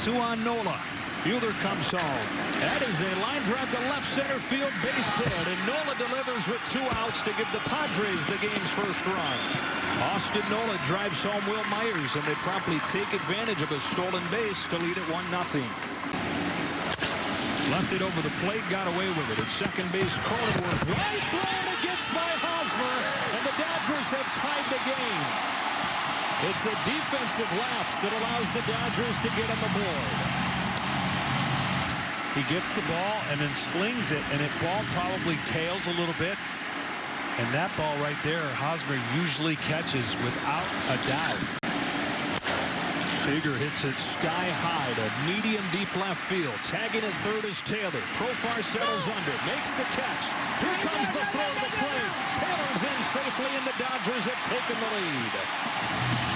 2 on Nola. Buehler comes home. That is a line drive to left center field, base hit, and Nola delivers with 2 outs to give the Padres the game's first run. Austin Nola drives home Will Myers, and they promptly take advantage of a stolen base to lead it 1-0. Left it over the plate, got away with it. At second base, Cronenworth right thrown against by Hosmer, and the Dodgers have tied the game. It's a defensive lapse that allows the Dodgers to get on the board. He gets the ball and then slings it, and that ball probably tails a little bit. And that ball right there, Hosmer usually catches without a doubt. Seager hits it sky high to medium deep left field. Tagging at third is Taylor. Profar settles under, makes the catch. Here comes the throw to the plate. Taylor's in safely, and the Dodgers have taken the lead.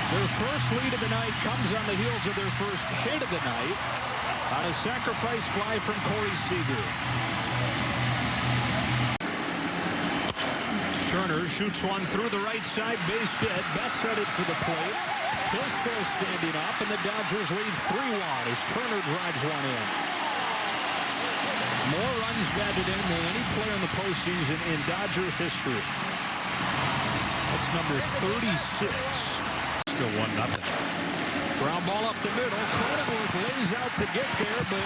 Their first lead of the night comes on the heels of their first hit of the night on a sacrifice fly from Corey Seager. Turner shoots one through the right side, base hit. Betts headed for the plate. Pisco standing up, and the Dodgers lead 3-1 as Turner drives one in. More runs batted in than any player in the postseason in Dodger history. That's number 36. Still 1-0. Ground ball up the middle. Cronenworth lays out to get there, but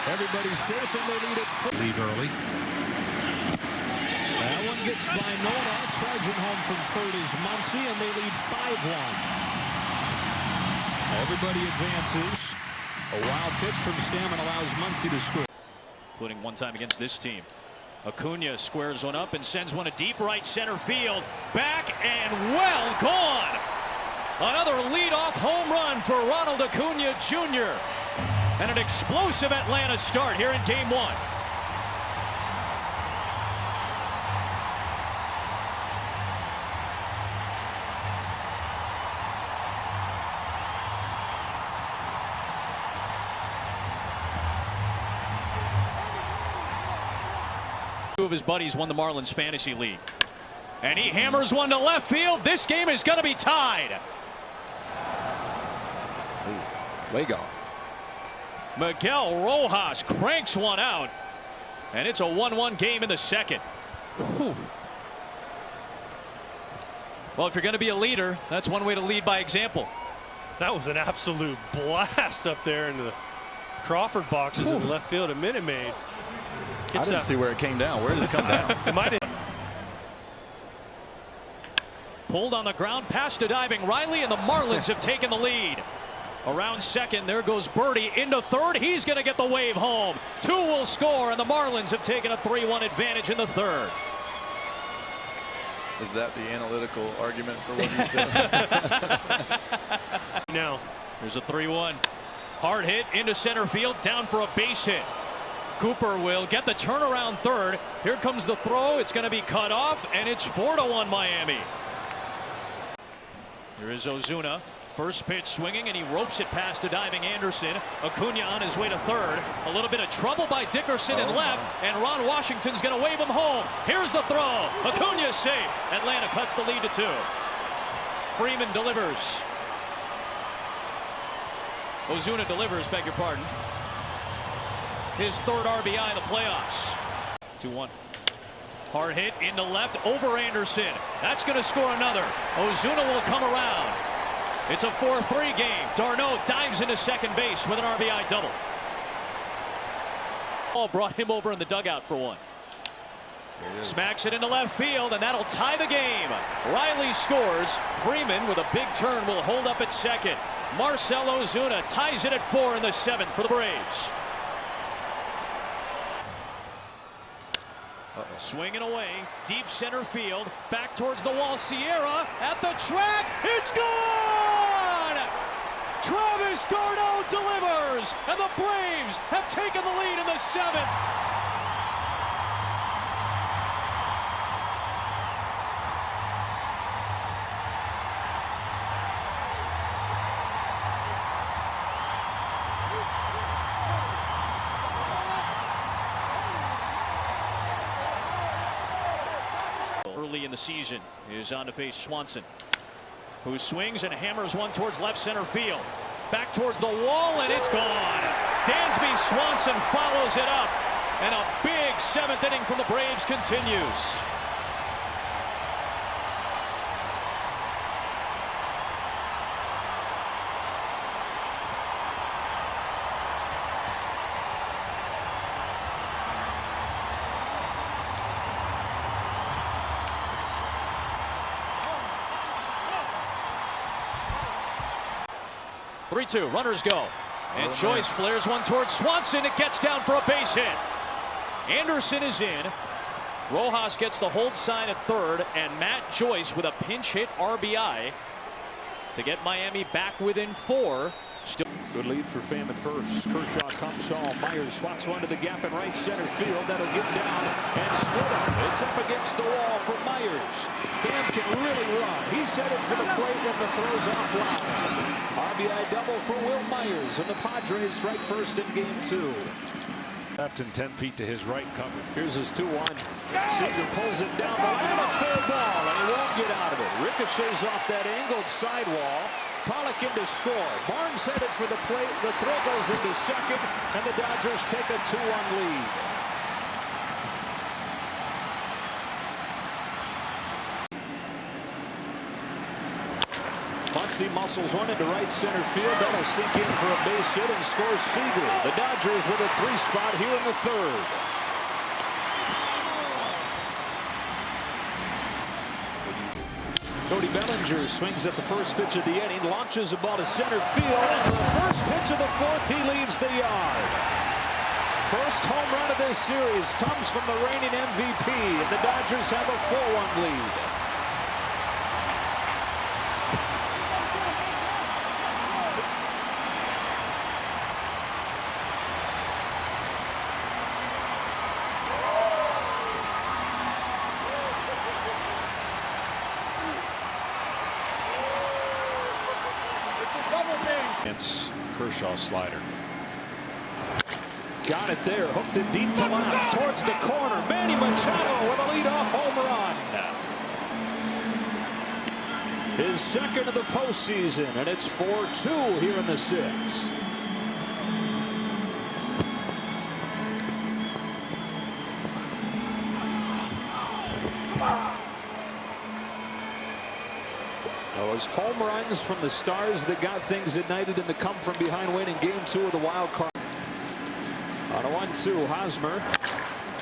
everybody's safe, and they lead it. Leave early. That one gets by Nola. Charging home from third is Muncy, and they lead 5-1. Everybody advances. A wild pitch from Stammen allows Muncy to score. Including one time against this team. Acuna squares one up and sends one to deep right center field. Back and well gone. Another leadoff home run for Ronald Acuna Jr. And an explosive Atlanta start here in Game 1. Two of his buddies won the Marlins Fantasy League. And he hammers one to left field. This game is going to be tied. Way gone. Miguel Rojas cranks one out. And it's a 1-1 game in the second. Whew. Well, if you're going to be a leader, that's one way to lead by example. That was an absolute blast up there in the Crawford boxes in left field. A Minute Maid. I didn't see where it came down. Where did it come down? It might have. Pulled on the ground past a diving Riley, and the Marlins have taken the lead. Around second, there goes Birdie into third. He's going to get the wave home. 2 will score, and the Marlins have taken a 3-1 advantage in the third. Is that the analytical argument for what you said? Now, there's a 3-1. Hard hit into center field, down for a base hit. Cooper will get the turnaround third. Here comes the throw. It's going to be cut off, and it's 4-1 Miami. Here is Ozuna. First pitch swinging, and he ropes it past a diving Anderson. Acuna on his way to third. A little bit of trouble by Dickerson in left, and Ron Washington's going to wave him home. Here's the throw. Acuna's safe. Atlanta cuts the lead to 2. Freeman delivers. Ozuna delivers, beg your pardon. His third RBI in the playoffs. 2-1. Hard hit into left over Anderson. That's going to score another. Ozuna will come around. It's a 4-3 game. D'Arnaud dives into second base with an RBI double. Ball brought him over in the dugout for one. Smacks it into left field, and that'll tie the game. Riley scores. Freeman with a big turn will hold up at second. Marcell Ozuna ties it at 4 in the 7th for the Braves. Swinging away, deep center field, back towards the wall. Sierra at the track. It's gone! Travis d'Arnaud delivers, and the Braves have taken the lead in the 7th. Early in the season is on to face Swanson, who swings and hammers one towards left center field. Back towards the wall, and it's gone. Dansby Swanson follows it up, and a big seventh inning from the Braves continues. Three-two, runners go. And Joyce flares one towards Swanson. It gets down for a base hit. Anderson is in. Rojas gets the hold sign at third, and Matt Joyce with a pinch hit RBI to get Miami back within 4. Still good lead for Pham at first. Kershaw comes home. Myers swats one to the gap in right center field. That'll get down and split up. It's up against the wall for Myers. Pham can really run. He's headed for the plate and the throw's offline. RBI double for Will Myers, and the Padres strike first in game 2. Left and 10 feet to his right cover. Here's his 2-1. Seager pulls it down the line, a fair ball, and he won't get out of it. Ricochets off that angled sidewall. Pollock in to score. Barnes headed for the plate. The throw goes into second, and the Dodgers take a 2-1 lead. Muncy muscles one into right center field. That'll sink in for a base hit and scores Seager. The Dodgers with a 3 spot here in the 3rd. Cody Bellinger swings at the first pitch of the inning, launches the ball to center field, and the first pitch of the 4th, he leaves the yard. First home run of this series comes from the reigning MVP, and the Dodgers have a 4-1 lead. It's Kershaw's slider. Got it there, hooked it deep to left, towards the corner. Manny Machado with a leadoff home run. His second of the postseason, and it's 4-2 here in the 6th. Those home runs from the Stars that got things ignited in the come-from-behind win in game 2 of the wild card. On a 1-2, Hosmer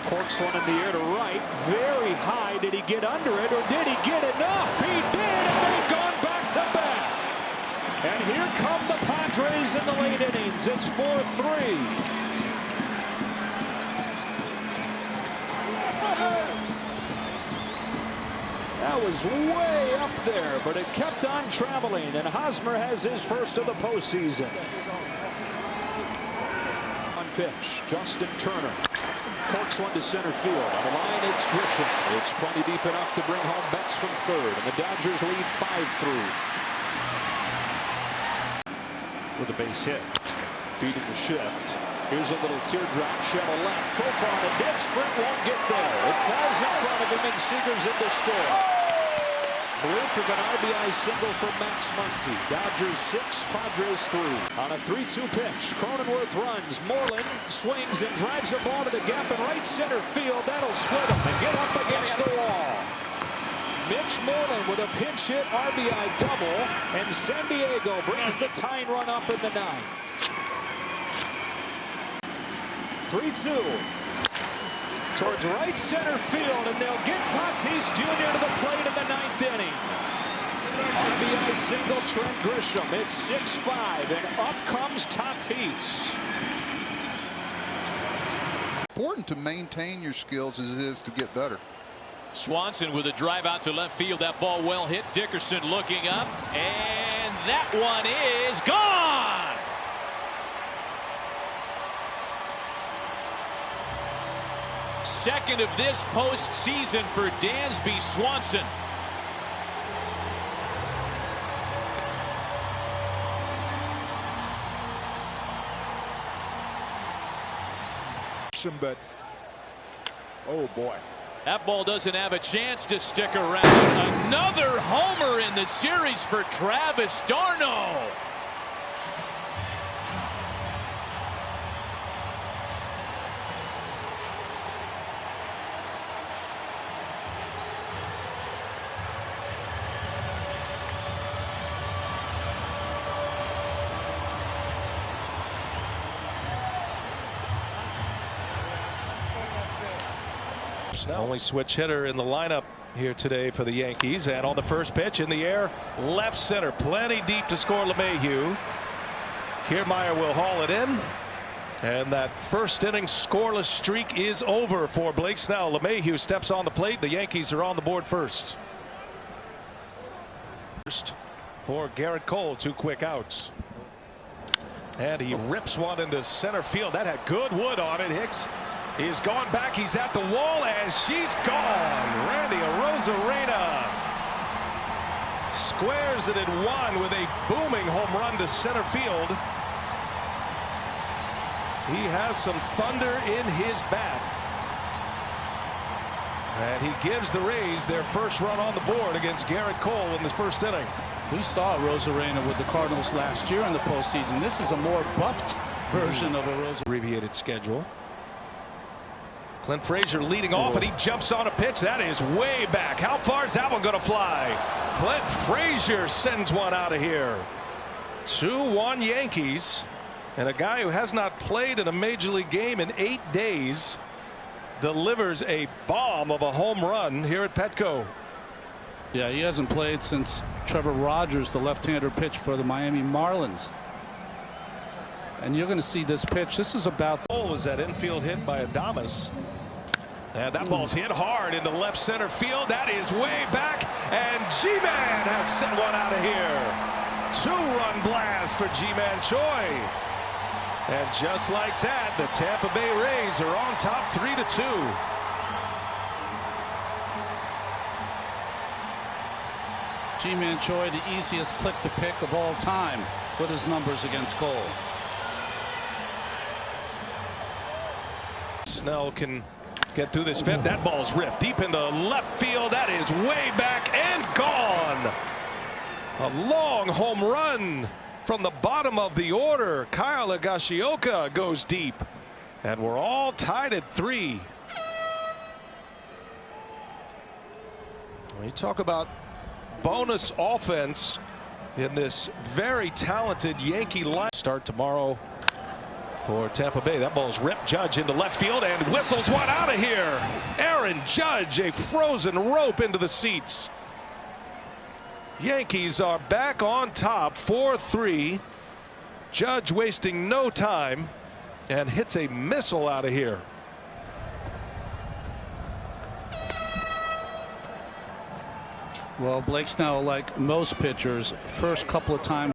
corks one in the air to right. Very high. Did he get under it, or did he get enough? He did, and they've gone back-to-back. And here come the Padres in the late innings. It's 4-3. That was way up there, but it kept on traveling, and Hosmer has his first of the postseason. On pitch, Justin Turner corks one to center field. On the line, it's Grisham. It's plenty deep enough to bring home Betts from third, and the Dodgers lead 5-3. With a base hit. Beating the shift. Here's a little teardrop shuttle left. Profile, a dead sprint won't get there. It falls in front of him, and Seager's in to score. Bloop of an RBI single for Max Muncy. Dodgers 6, Padres 3. On a 3-2 pitch, Cronenworth runs. Moreland swings and drives a ball to the gap in right center field. That'll split him and get up against the wall. Mitch Moreland with a pinch hit RBI double, and San Diego brings the tying run up in the 9th. 3-2 towards right center field, and they'll get Tatis Jr. to the plate in the 9th inning. RBI single, Trent Grisham. It's 6-5, and up comes Tatis. Important to maintain your skills as it is to get better. Swanson with a drive out to left field. That ball well hit. Dickerson looking up, and that one is gone. Second of this postseason for Dansby Swanson. But oh boy, that ball doesn't have a chance to stick around. Another homer in the series for Travis d'Arnaud. Only switch hitter in the lineup here today for the Yankees. And on the first pitch in the air, left center, plenty deep to score LeMahieu. Kiermaier will haul it in. And that first inning scoreless streak is over for Blake Snell. LeMahieu steps on the plate. The Yankees are on the board first. First for Garrett Cole, 2 quick outs. And he rips one into center field. That had good wood on it. Hicks is gone back. He's at the wall and she's gone. Randy Arozarena squares it at 1 with a booming home run to center field. He has some thunder in his bat. And he gives the Rays their first run on the board against Garrett Cole in this first inning. We saw Arozarena with the Cardinals last year in the postseason. This is a more buffed version of Arozarena. Abbreviated schedule. Clint Frazier leading off, and he jumps on a pitch that is way back. How far is that one going to fly? Clint Frazier sends one out of here. 2-1 Yankees, and a guy who has not played in a major league game in 8 days delivers a bomb of a home run here at Petco. Yeah, he hasn't played since Trevor Rogers, the left-hander, pitch for the Miami Marlins. And you're going to see this pitch. This is about. Cole was that infield hit by Adames. And that ball's hit hard in the left center field. That is way back. And G-Man has sent one out of here. 2-run blast for G-Man Choi. And just like that, the Tampa Bay Rays are on top 3-2. G-Man Choi, the easiest click to pick of all time with his numbers against Cole. Snell can get through this fit. That ball's ripped deep into left field. That is way back and gone. A long home run from the bottom of the order. Kyle Higashioka goes deep. And we're all tied at 3. We talk about bonus offense in this very talented Yankee line. Start tomorrow for Tampa Bay. That ball's ripped. Judge into left field and whistles one out of here. Aaron Judge, a frozen rope into the seats. Yankees are back on top 4-3. Judge wasting no time and hits a missile out of here. Well, Blake Snell, like most pitchers, first couple of times.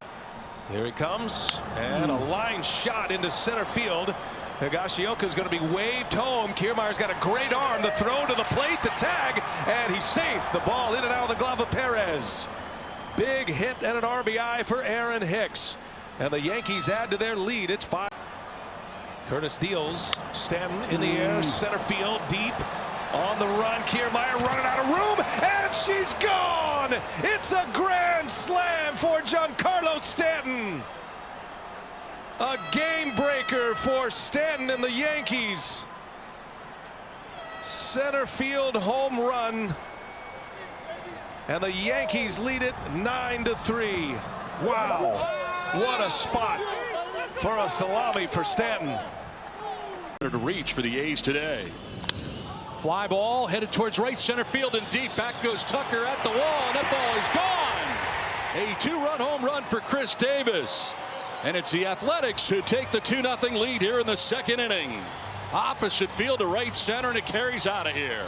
Here he comes, and a line shot into center field. Higashioka is going to be waved home. Kiermaier's got a great arm. The throw to the plate, the tag, and he's safe. The ball in and out of the glove of Perez. Big hit and an RBI for Aaron Hicks. And the Yankees add to their lead. It's 5. Curtis deals. Stanton in the air, center field, deep. On the run, Kiermaier running out of room, and she's gone! It's a grand slam for Giancarlo Stanton. A game breaker for Stanton and the Yankees. Center field home run. And the Yankees lead it 9-3. Wow, what a spot for a salami for Stanton. To reach for the A's today. Fly ball headed towards right center field and deep. Back goes Tucker at the wall, and that ball is gone. A 2-run home run for Chris Davis. And it's the Athletics who take the 2-0 lead here in the second inning. Opposite field to right center, and it carries out of here.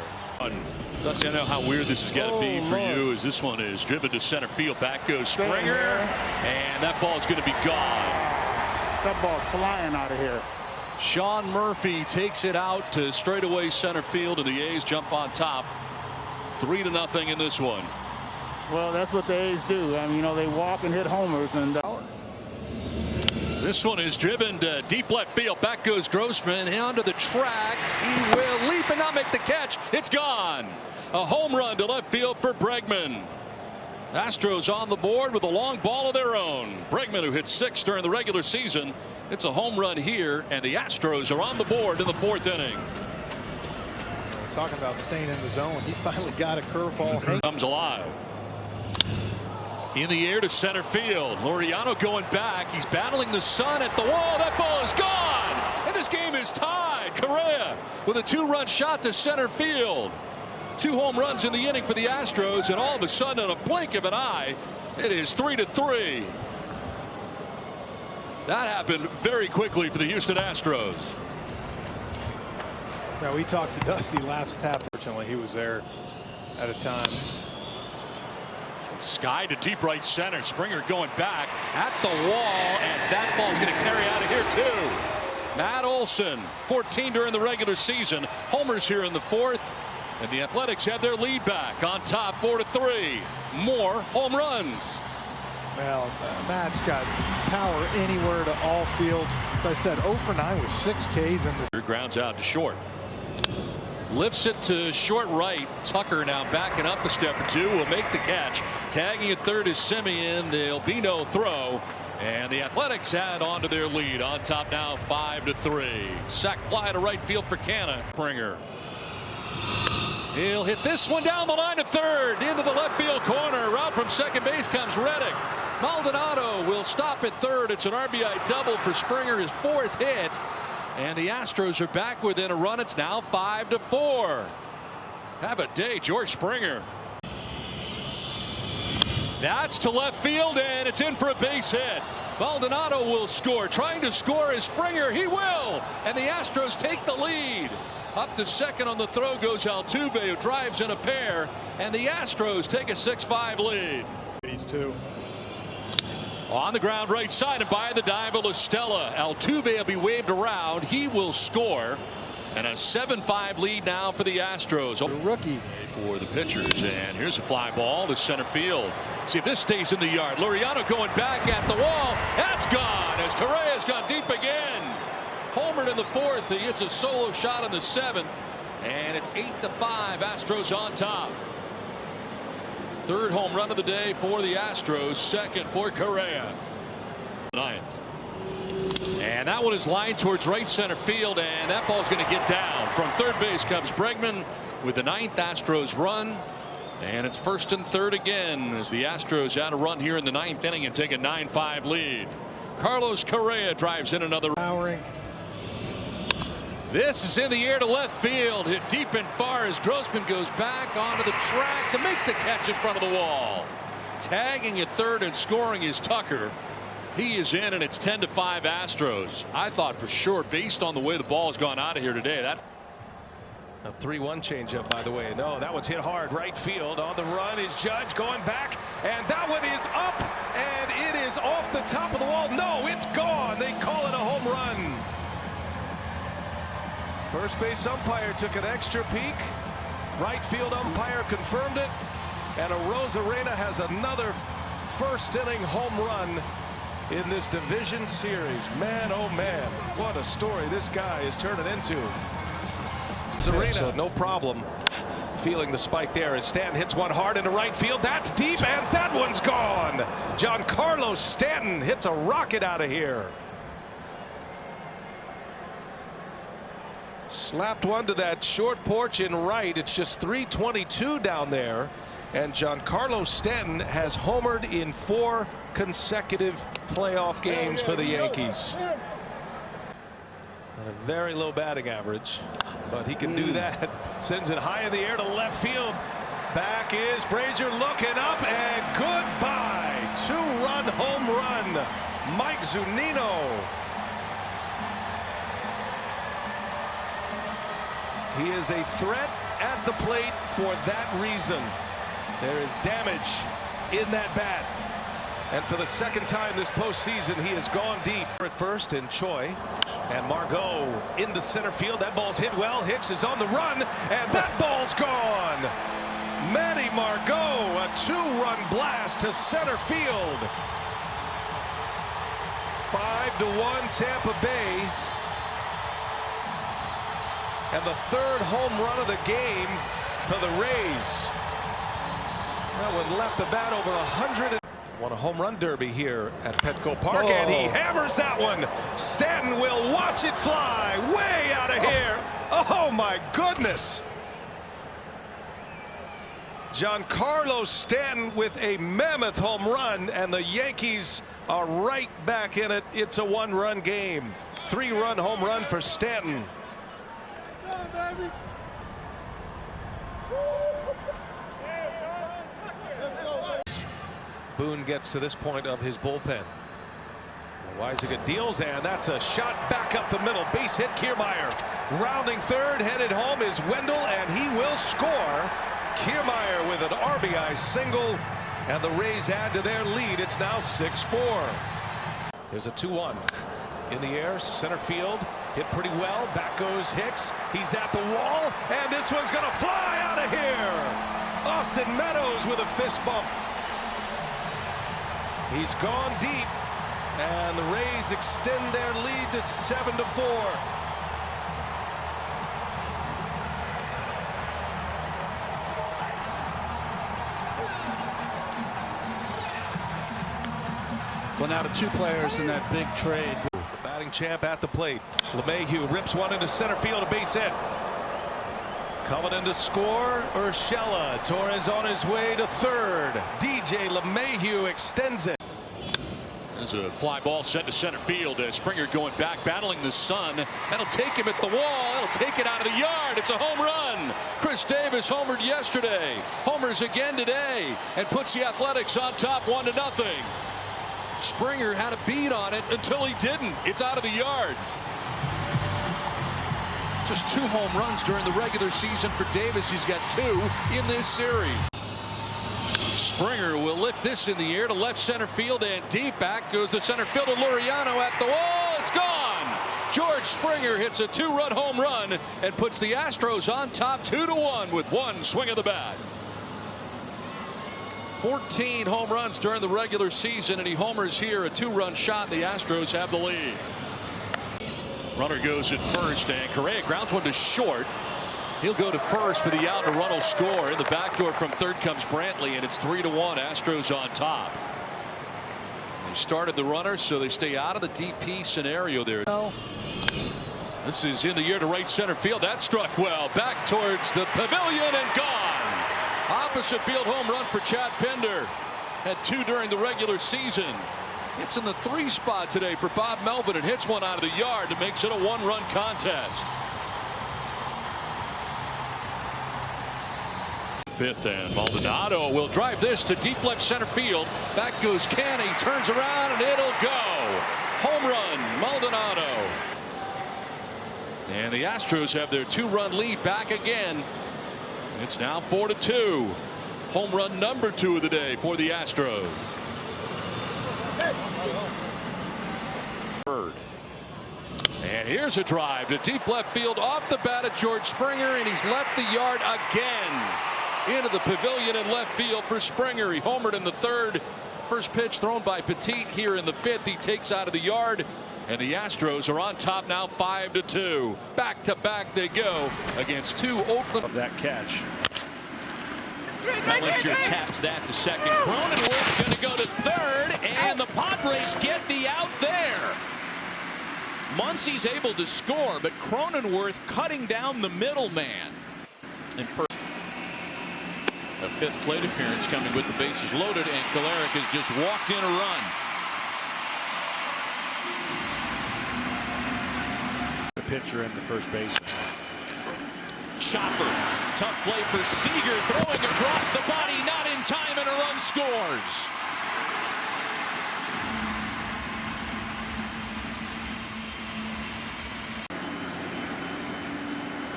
Dusty, I know how weird this has got to be for you, as this one is driven to center field. Back goes Springer, and that ball is going to be gone. That ball's flying out of here. Sean Murphy takes it out to straightaway center field, and the A's jump on top 3-0 in this one. Well, that's what the A's do. I mean, you know, they walk and hit homers. And this one is driven to deep left field. Back goes Grossman onto the track. He will leap and not make the catch. It's gone. A home run to left field for Bregman. Astros on the board with a long ball of their own. Bregman, who hit 6 during the regular season. It's a home run here, and the Astros are on the board in the 4th inning. Talking about staying in the zone. He finally got a curveball. Comes alive. In the air to center field. Laureano going back. He's battling the sun at the wall. That ball is gone. And this game is tied. Correa with a 2-run shot to center field. 2 home runs in the inning for the Astros, and all of a sudden, in a blink of an eye, it is 3-3. That happened very quickly for the Houston Astros. Now, we talked to Dusty last half. Fortunately, he was there at a time. Sky to deep right center. Springer going back at the wall, and that ball's going to carry out of here too. Matt Olson, 14 during the regular season. Homers here in the 4th, and the Athletics have their lead back on top 4-3. More home runs. Well, Matt's got power anywhere to all fields. As I said, 0 for 9 with 6 Ks. And grounds out to short. Lifts it to short right. Tucker now backing up a step or two. Will make the catch. Tagging at third is Simeon. There'll be no throw. And the Athletics add on to their lead. On top now 5-3. Sac fly to right field for Canna. Springer. He'll hit this one down the line to third. Into the left field corner. Route from second base comes Reddick. Maldonado will stop at third. It's an RBI double for Springer, his 4th hit. And the Astros are back within a run. It's now 5-4. Have a day, George Springer. That's to left field, and it's in for a base hit. Maldonado will score. Trying to score is Springer. He will. And the Astros take the lead. Up to second on the throw goes Altuve, who drives in a pair. And the Astros take a 6-5 lead. These two. On the ground right side and by the dive of Stella. Altuve will be waved around. He will score. And a 7-5 lead now for the Astros. The rookie. For the pitchers. And here's a fly ball to center field. See if this stays in the yard. Laureano going back at the wall. That's gone as Correa's gone deep again. Homered in the 4th. He hits a solo shot in the 7th. And it's 8-5. Astros on top. 3rd home run of the day for the Astros. 2nd for Correa. 9th. And that one is lined towards right center field, and that ball's going to get down. From third base comes Bregman with the 9th Astros run. And it's 1st and 3rd again as the Astros add a run here in the 9th inning and take a 9-5 lead. Carlos Correa drives in another. Powering. This is in the air to left field. Hit deep and far as Grossman goes back onto the track to make the catch in front of the wall. Tagging at third and scoring is Tucker. He is in, and it's 10-5 Astros. I thought for sure, based on the way the ball has gone out of here today, that a 3-1 changeup, by the way. No, that one's hit hard right field. On the run is Judge going back, and that one is up, and it is off the top of the wall. No, it's gone. They call it a home run. First base umpire took an extra peek. Right field umpire confirmed it. And Arozarena has another 1st inning home run in this division series. Man, oh man, what a story this guy is turning into. Arozarena, no problem feeling the spike there as Stanton hits one hard into right field. That's deep, and that one's gone. Giancarlo Stanton hits a rocket out of here. Slapped one to that short porch in right. It's just 322 down there. And Giancarlo Stanton has homered in 4 consecutive playoff games for the Yankees. And a very low batting average, but he can do that. Sends it high in the air to left field. Back is Frazier looking up, and goodbye. 2-run home run. Mike Zunino. He is a threat at the plate for that reason. There is damage in that bat. And for the 2nd time this postseason, he has gone deep. At first, and Choi and Margot into center field. That ball's hit well. Hicks is on the run, and that ball's gone. Manny Margot, a 2-run blast to center field. 5-1 Tampa Bay. And the 3rd home run of the game for the Rays. That one left the bat over 100. Won a home run derby here at Petco Park, and he hammers that one. Stanton will watch it fly way out of here. Oh my goodness. Giancarlo Stanton with a mammoth home run, and the Yankees are right back in it. It's a 1-run game. 3-run home run for Stanton. Boone gets to this point of his bullpen. Weisiger deals, and that's a shot back up the middle. Base hit. Kiermaier rounding third, headed home is Wendell, and he will score. Kiermaier with an RBI single, and the Rays add to their lead. It's now 6-4. There's a 2-1 in the air, center field, hit pretty well. Back goes Hicks. He's at the wall, and this one's going to fly out of here. Austin Meadows with a fist bump. He's gone deep, and the Rays extend their lead to 7-4. Well, now the two players in that big trade. The batting champ at the plate. LeMahieu rips one into center field, a base hit. Coming in to score, Urshela. Torres on his way to third. DJ LeMahieu extends it. There's a fly ball sent to center field. Springer going back, battling the sun. That'll take him at the wall. That'll take it out of the yard. It's a home run. Chris Davis homered yesterday. Homers again today, and puts the Athletics on top 1-0. Springer had a beat on it until he didn't. It's out of the yard. Just 2 home runs during the regular season for Davis. He's got 2 in this series. Springer will lift this in the air to left center field, and deep back goes the center fielder Laureano at the wall. It's gone. George Springer hits a 2-run home run and puts the Astros on top 2-1 with 1 swing of the bat. 14 home runs during the regular season, and he homers here. A 2-run shot. The Astros have the lead. Runner goes at first, and Correa grounds one to short. He'll go to first for the out, and a run will score. In the back door from third comes Brantley, and it's 3-1. Astros on top. They started the runner, so they stay out of the DP scenario there. This is in the air to right center field. That struck well. Back towards the pavilion and gone. Opposite field home run for Chad Pinder. Had 2 during the regular season. It's in the 3 spot today for Bob Melvin, and hits one out of the yard that makes it a 1-run contest. 5th, and Maldonado will drive this to deep left center field. Back goes Canny, turns around, and it'll go. Home run, Maldonado. And the Astros have their 2-run lead back again. It's now 4-2. Home run number 2 of the day for the Astros. Third. And here's a drive to deep left field off the bat of George Springer, and he's left the yard again. Into the pavilion in left field for Springer. He homered in the 3rd. First pitch thrown by Petit here in the 5th. He takes out of the yard, and the Astros are on top now 5-2. Back to back they go against 2 Oakland. Of that catch. Bellinger taps that to second. Cronenworth's going to go to third, and the Padres get the out there. Muncy's able to score, but Cronenworth cutting down the middleman. A 5th plate appearance coming with the bases loaded, and Kolarek has just walked in a run. The pitcher and the first baseman. Chopper, tough play for Seager, throwing across the body, not in time, and a run scores.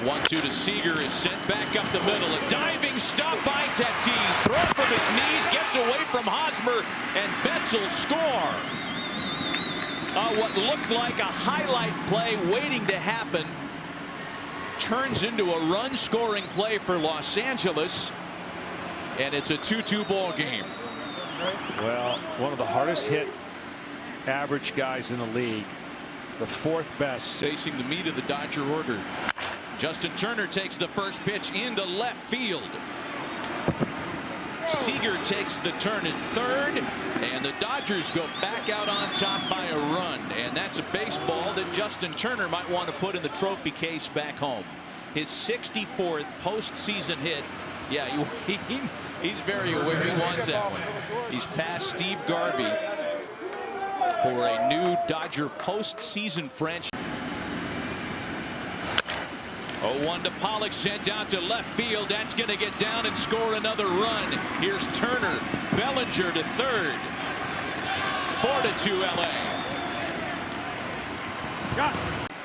One-two to Seager is sent back up the middle. A diving stop by Tatis. Throw from his knees, gets away from Hosmer, and Betts will score. What looked like a highlight play waiting to happen turns into a run-scoring play for Los Angeles, and it's a 2-2 ball game. Well, one of the hardest hit average guys in the league, the 4th best. Facing the meat of the Dodger order. Justin Turner takes the first pitch into left field. Seager takes the turn at third, and the Dodgers go back out on top by a run, and that's a baseball that Justin Turner might want to put in the trophy case back home. His 64th postseason hit. Yeah, he's very aware he wants that one. He's passed Steve Garvey for a new Dodger postseason franchise. 0-1 to Pollock, sent out to left field. That's going to get down and score another run. Here's Turner. Bellinger to third. 4-2 LA.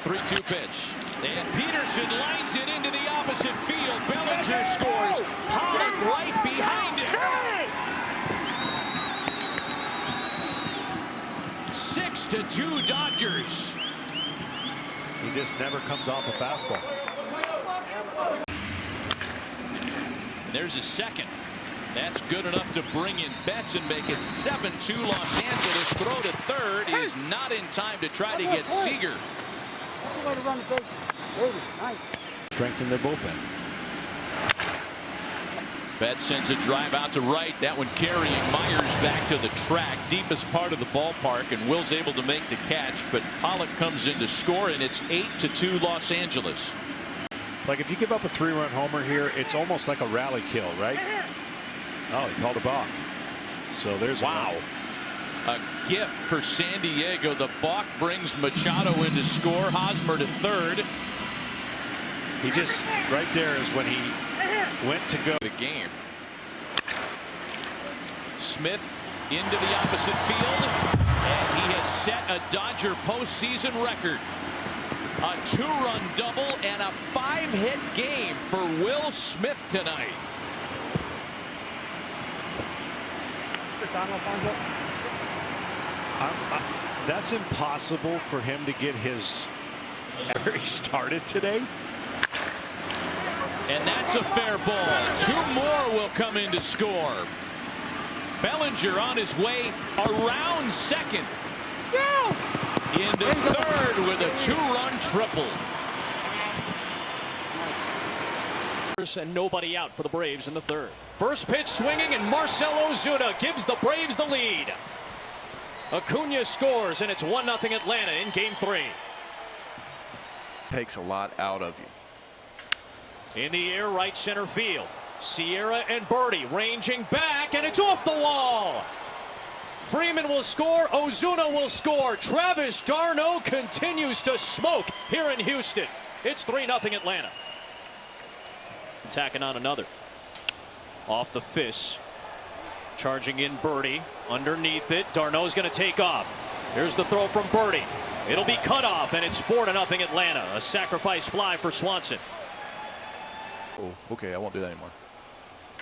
3-2 pitch. And Peterson lines it into the opposite field. Bellinger scores. Pollock right behind it. 6-2 Dodgers. He just never comes off a fastball. And there's a second. That's good enough to bring in Betts and make it 7-2 Los Angeles. Throw to third is not in time to try to get Seager. Strengthen their bullpen. Betts sends a drive out to right. That one carrying Myers back to the track, deepest part of the ballpark, and Will's able to make the catch, but Pollock comes in to score, and it's 8-2 Los Angeles. Like if you give up a 3-run homer here, it's almost like a rally kill, right? Oh, he called a balk. So there's wow. A gift for San Diego. The balk brings Machado in to score. Hosmer to third. He just right there is when he went to go the game. Smith into the opposite field, and he has set a Dodger postseason record. A 2-run double and a 5-hit game for Will Smith tonight. That's impossible for him to get his he started today. And that's a fair ball. 2 more will come in to score. Bellinger on his way around second. Into third with a 2-run triple. And nobody out for the Braves in the third. First pitch swinging, and Marcell Ozuna gives the Braves the lead. Acuna scores, and it's 1-0 Atlanta in game 3. Takes a lot out of you. In the air, right center field. Sierra and Birdie ranging back, and it's off the wall. Freeman will score. Ozuna will score. Travis d'Arnaud continues to smoke here in Houston. It's 3-0 Atlanta. Tacking on another. Off the fist. Charging in Birdie. Underneath it. d'Arnaud's going to take off. Here's the throw from Birdie. It'll be cut off, and it's 4-0 Atlanta. A sacrifice fly for Swanson. Oh, okay, I won't do that anymore.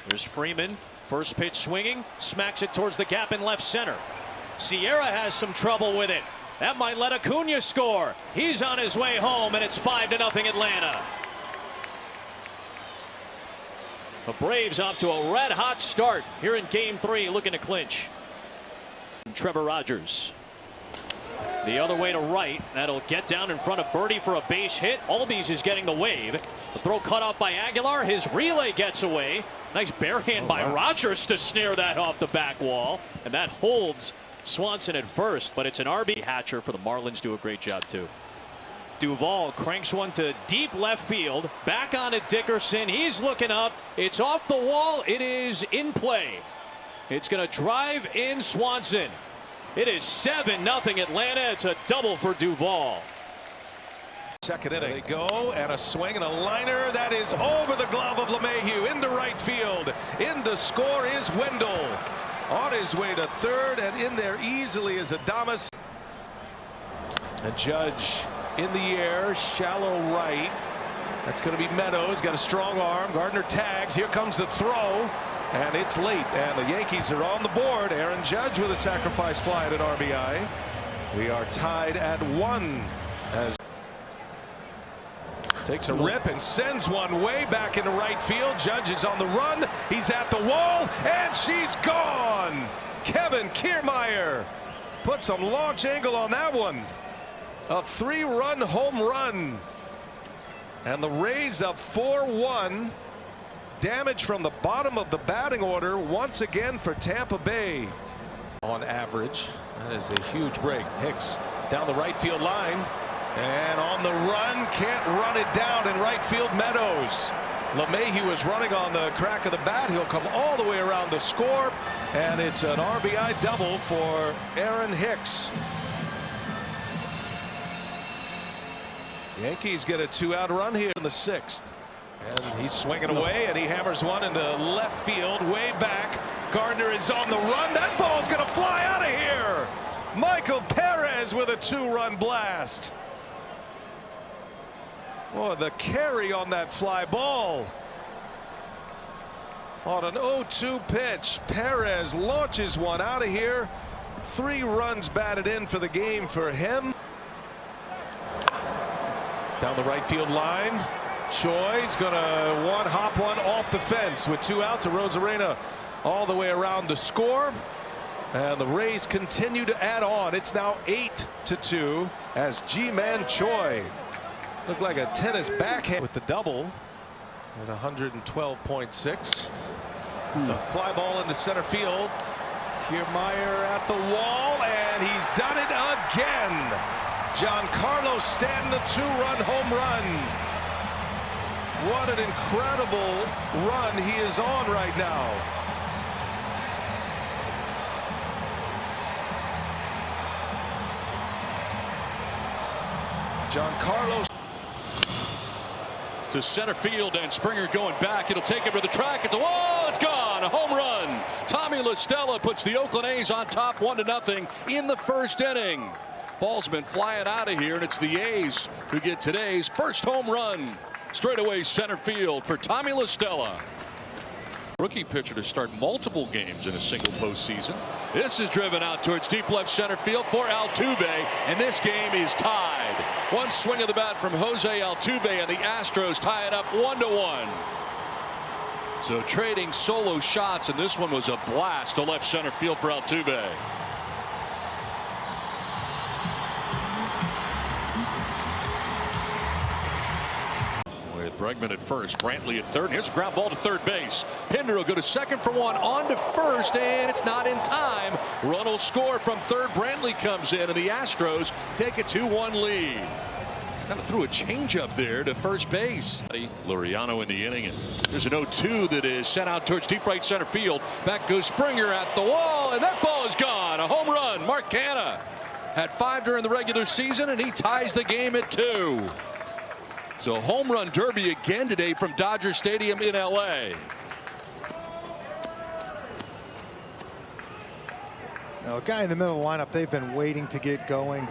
There's Freeman. First pitch swinging. Smacks it towards the gap in left center. Sierra has some trouble with it. That might let Acuna score. He's on his way home, and it's 5-0 Atlanta. The Braves off to a red-hot start here in Game 3, looking to clinch. Trevor Rogers. The other way to right. That'll get down in front of Birdie for a base hit. Albies is getting the wave. The throw cut off by Aguilar. His relay gets away. Nice bare hand by Rogers to snare that off the back wall. And that holds Swanson at first, but it's an RB. Hatcher for the Marlins do a great job too. Duvall cranks one to deep left field. Back on to Dickerson. He's looking up. It's off the wall. It is in play. It's going to drive in Swanson. It is 7-0 Atlanta. It's a double for Duvall. Second inning. They go, and a swing and a liner that is over the glove of LeMahieu into right field. In to score is Wendell. On his way to third, and in there easily is Adames. And Judge in the air, shallow right. That's going to be Meadows. Got a strong arm. Gardner tags. Here comes the throw. And it's late, and the Yankees are on the board. Aaron Judge with a sacrifice fly at an RBI. We are tied at 1 as takes a rip and sends one way back into right field. Judge is on the run. He's at the wall, and she's gone. Kevin Kiermaier put some launch angle on that one. A 3-run home run, and the Rays up 4-1. Damage from the bottom of the batting order once again for Tampa Bay. On average, that is a huge break. Hicks down the right field line, and on the run, can't run it down in right field. Meadows. LeMahieu is running on the crack of the bat. He'll come all the way around to score, and it's an RBI double for Aaron Hicks. Yankees get a 2-out run here in the 6th. And he's swinging away, and he hammers one into left field, way back. Gardner is on the run. That ball's going to fly out of here. Michael Perez with a 2-run blast. Boy, the carry on that fly ball. On an 0-2 pitch, Perez launches one out of here. 3 runs batted in for the game for him. Down the right field line. Choi's gonna hop one off the fence with 2 outs. Arozarena all the way around to score. And the Rays continue to add on. It's now 8-2 as Ji-Man Choi looked like a tennis backhand with the double at 112.6. It's a fly ball into center field. Kiermaier at the wall, and he's done it again. Giancarlo Stanton, a 2-run home run. What an incredible run he is on right now. Giancarlo to center field, and Springer going back. It'll take him to the track at the wall. It's gone. A home run. Tommy La Stella puts the Oakland A's on top 1-0 in the 1st inning. Ball's been flying out of here, and it's the A's who get today's first home run. Straightaway center field for Tommy La Stella. Rookie pitcher to start multiple games in a single postseason. This is driven out towards deep left center field for Altuve, and this game is tied. One swing of the bat from Jose Altuve, and the Astros tie it up 1-1. So trading solo shots, and this one was a blast to left center field for Altuve. Bregman at first, Brantley at third. Here's a ground ball to third base. Pinder will go to second for one, on to first, and it's not in time. Run will score from third. Brantley comes in, and the Astros take a 2-1 lead. Kind of threw a changeup there to first base. Laureano in the inning, and there's an 0-2 that is sent out towards deep right center field. Back goes Springer at the wall, and that ball is gone. A home run. Mark Canha had 5 during the regular season, and he ties the game at 2. So home run derby again today from Dodger Stadium in LA. Now, a guy in the middle of the lineup they've been waiting to get going.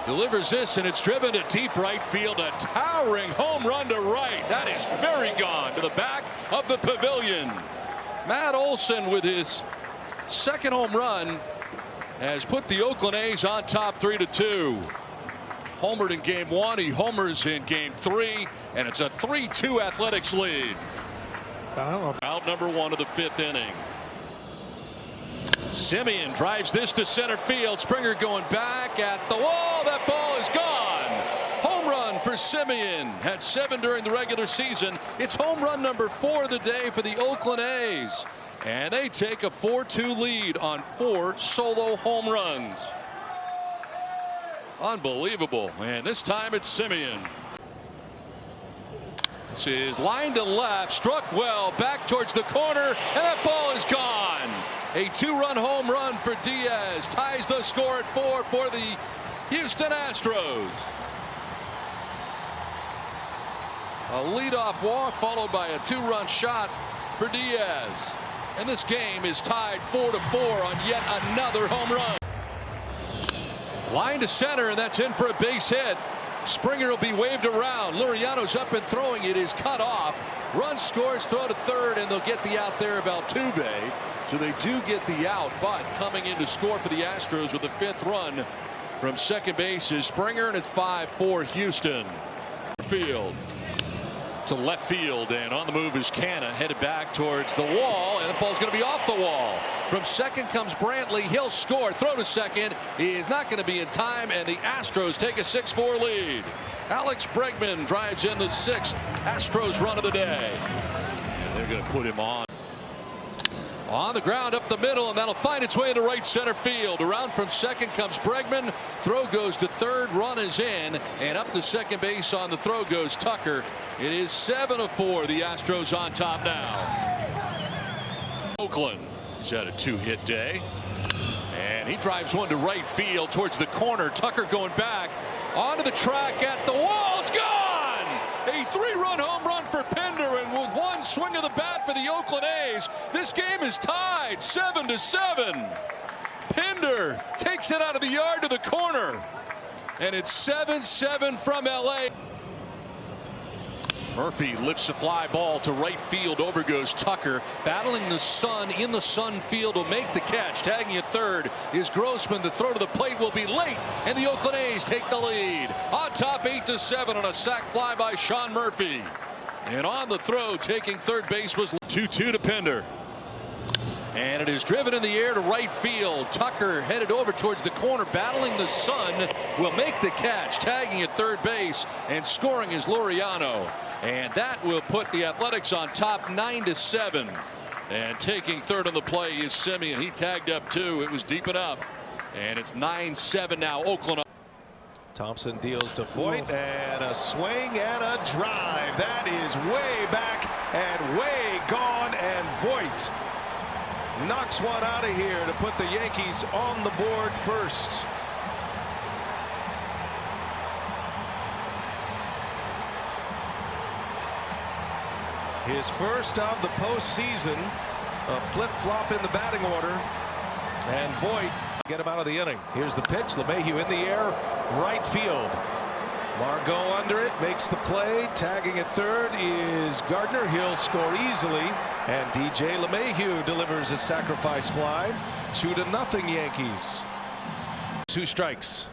Delivers this, and it's driven to deep right field. A towering home run to right. That is very gone to the back of the pavilion. Matt Olson with his 2nd home run has put the Oakland A's on top 3-2. Homered in game 1, he homers in game 3, and it's a 3-2 Athletics lead. Out number 1 of the 5th inning. Semien drives this to center field. Springer going back at the wall. That ball is gone. Home run for Semien. Had 7 during the regular season. It's home run number 4 of the day for the Oakland A's. And they take a 4-2 lead on 4 solo home runs. Unbelievable. And this time it's Semien. This is line to left, struck well, back towards the corner, and that ball is gone. A 2-run home run for Diaz ties the score at 4 for the Houston Astros. A leadoff walk followed by a 2-run shot for Diaz. And this game is tied 4-4 on yet another home run. Line to center, and that's in for a base hit. Springer will be waved around. Laureano's up and throwing. It is cut off. Run scores, throw to third, and they'll get the out there of Altuve. So they do get the out, but coming in to score for the Astros with the 5th run from second base is Springer, and it's 5-4 Houston. Field to left field, and on the move is Canha, headed back towards the wall, and the ball's going to be off the wall. From second comes Brantley. He'll score. Throw to second. He is not going to be in time, and the Astros take a 6-4 lead. Alex Bregman drives in the 6th Astros run of the day. And they're going to put him on. On the ground up the middle, and that'll find its way into right center field. Around from second comes Bregman. Throw goes to third. Run is in, and up to second base on the throw goes Tucker. It is 7-4. The Astros on top now. Oakland has had a 2-hit day. And And he drives one to right field towards the corner. Tucker going back onto the track at the wall. It's gone! A 3-run home run for Pinder, and with one swing of the bat for the Oakland A's, this game is tied 7-7. Pinder takes it out of the yard to the corner, and it's 7-7 from LA. Murphy lifts a fly ball to right field. Over goes Tucker, battling the sun in the sun field, will make the catch. Tagging at third is Grossman. The throw to the plate will be late, and the Oakland A's take the lead. On top 8-7 on a sac fly by Sean Murphy. And on the throw, taking third base was 2-2 to Pinder. And it is driven in the air to right field. Tucker headed over towards the corner, battling the sun, will make the catch. Tagging at third base and scoring is Laureano. And that will put the Athletics on top 9-7. And taking third on the play is Simeon. He tagged up too. It was deep enough. And it's 9-7 now. Oakland. Thompson deals to Voit, and a swing and a drive. That is way back and way gone, and Voit knocks one out of here to put the Yankees on the board first. His first of the postseason, a flip-flop in the batting order, and Voit get him out of the inning. Here's the pitch. LeMahieu in the air, right field. Margot under it, makes the play. Tagging at third is Gardner. He'll score easily, and DJ LeMahieu delivers a sacrifice fly. 2-0 Yankees. 2 strikes.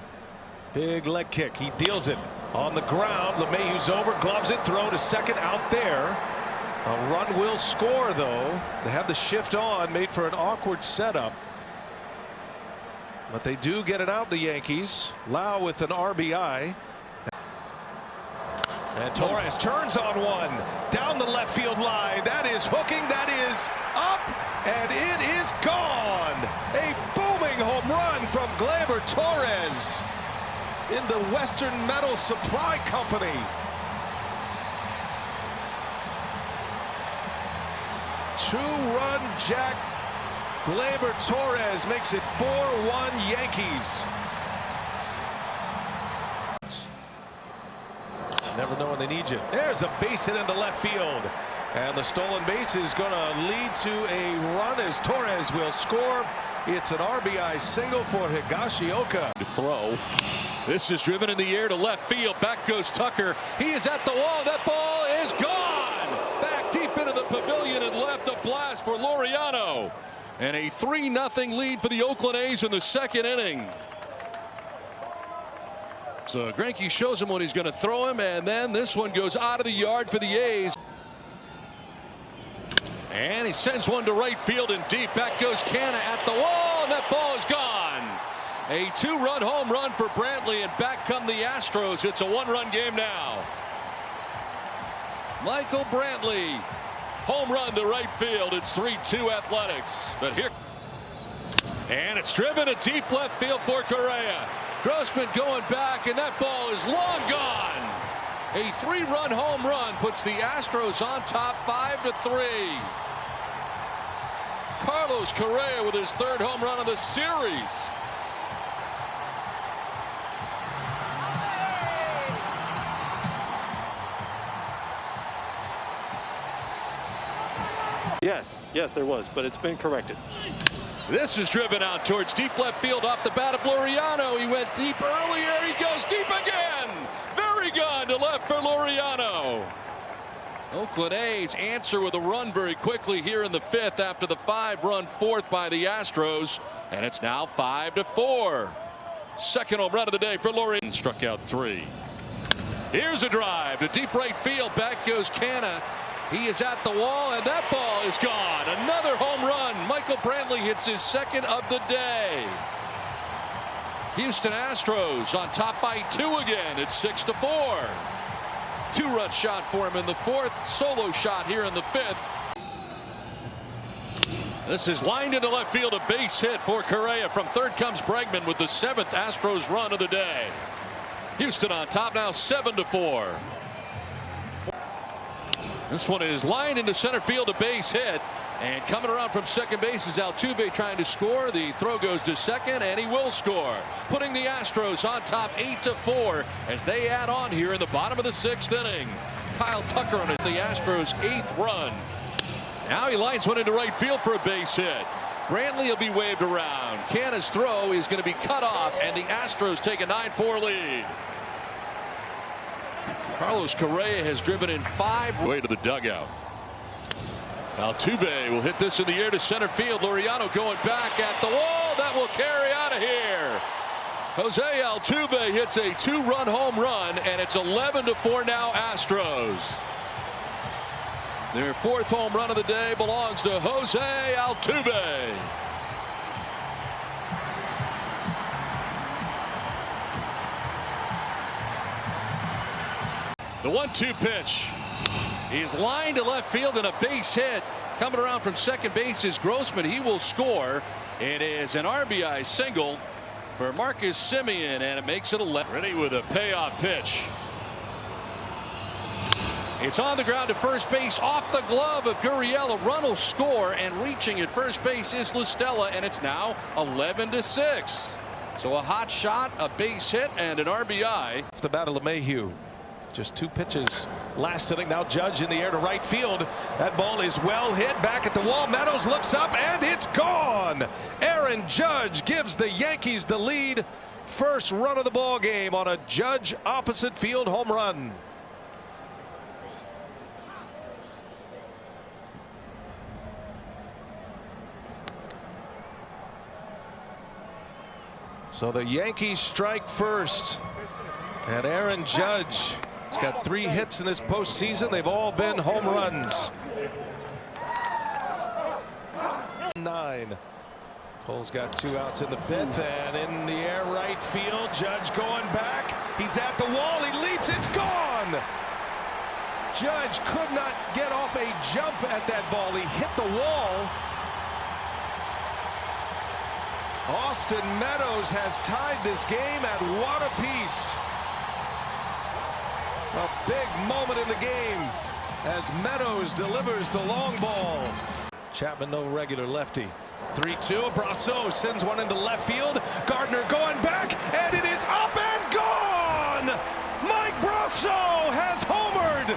Big leg kick. He deals it on the ground. LeMahieu's over, gloves it, throw to second, out there. A run will score, though. They have the shift on, made for an awkward setup. But they do get it out, the Yankees. Lau with an RBI. And Torres turns on one down the left field line. That is hooking. That is up, and it is gone. A booming home run from Gleyber Torres in the Western Metal Supply Company. Two-run jack. Gleyber Torres makes it 4-1 Yankees. Never know when they need you. There's a base hit into left field. And the stolen base is going to lead to a run as Torres will score. It's an RBI single for Higashioka. Throw. This is driven in the air to left field. Back goes Tucker. He is at the wall. That ball is gone. Back deep into the pavilion and left. A blast for Laureano. And a 3-0 lead for the Oakland A's in the second inning. So Greinke shows him when he's going to throw him, and then this one goes out of the yard for the A's. And he sends one to right field and deep. Back goes Canna at the wall, and that ball is gone. A 2-run home run for Brantley, and back come the Astros. It's a 1-run game now. Michael Brantley, home run to right field. It's 3-2 Athletics. But here, and it's driven to deep left field for Correa. Grossman going back, and that ball is long gone. A 3-run home run puts the Astros on top 5-3. Carlos Correa with his 3rd home run of the series. Yes, there was, but it's been corrected. This is driven out towards deep left field off the bat of Laureano. He went deep earlier. He goes deep again. Very good to left for Laureano. Oakland A's answer with a run very quickly here in the 5th after the 5-run 4th by the Astros. And it's now 5-4. Second home run of the day for Laureano. Struck out 3. Here's a drive to deep right field. Back goes Canna. He is at the wall, and that ball is gone. Another home run. Michael Brantley hits his 2nd of the day. Houston Astros on top by 2 again. It's 6-4. 2-run shot for him in the 4th. Solo shot here in the 5th. This is lined into left field. A base hit for Correa. From third comes Bregman with the 7th Astros run of the day. Houston on top now 7-4. This one is lined into center field, a base hit. And coming around from second base is Altuve trying to score. The throw goes to second, and he will score, putting the Astros on top 8-4 as they add on here in the bottom of the 6th inning. Kyle Tucker on the Astros' 8th run. Now he lines one into right field for a base hit. Brantley will be waved around. Canna's throw is going to be cut off, and the Astros take a 9-4 lead. Carlos Correa has driven in 5 way to the dugout. Altuve will hit this in the air to center field. Laureano going back at the wall. That will carry out of here. Jose Altuve hits a 2-run home run, and it's 11-4 now Astros. Their 4th home run of the day belongs to Jose Altuve. The 1-2 pitch. He's lined to left field and a base hit. Coming around from second base is Grossman. He will score. It is an RBI single for Marcus Semien, and it makes it 11. Ready with a payoff pitch. It's on the ground to first base, off the glove of Gurriel. A run will score, and reaching at first base is Lustella, and it's now 11-6. So a hot shot, a base hit, and an RBI. The battle of LeMahieu. Just 2 pitches last inning. Now Judge in the air to right field. That ball is well hit back at the wall. Meadows looks up, and it's gone. Aaron Judge gives the Yankees the lead. First run of the ball game on a Judge opposite field home run. So the Yankees strike first, and Aaron Judge has got 3 hits in this postseason. They've all been home runs. 9. Cole's got 2 outs in the 5th, and in the air right field. Judge going back. He's at the wall. He leaps. It's gone. Judge could not get off a jump at that ball. He hit the wall. Austin Meadows has tied this game at 1 apiece. A big moment in the game as Meadows delivers the long ball. Chapman, no regular lefty. 3-2. Brasso sends one into left field. Gardner going back, and it is up and gone. Mike Brasso has homered,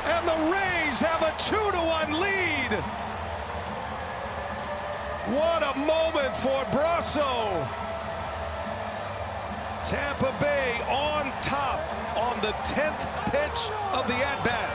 and the Rays have a 2-1 lead. What a moment for Brasso. Tampa Bay on top on the 10th pitch of the at-bat.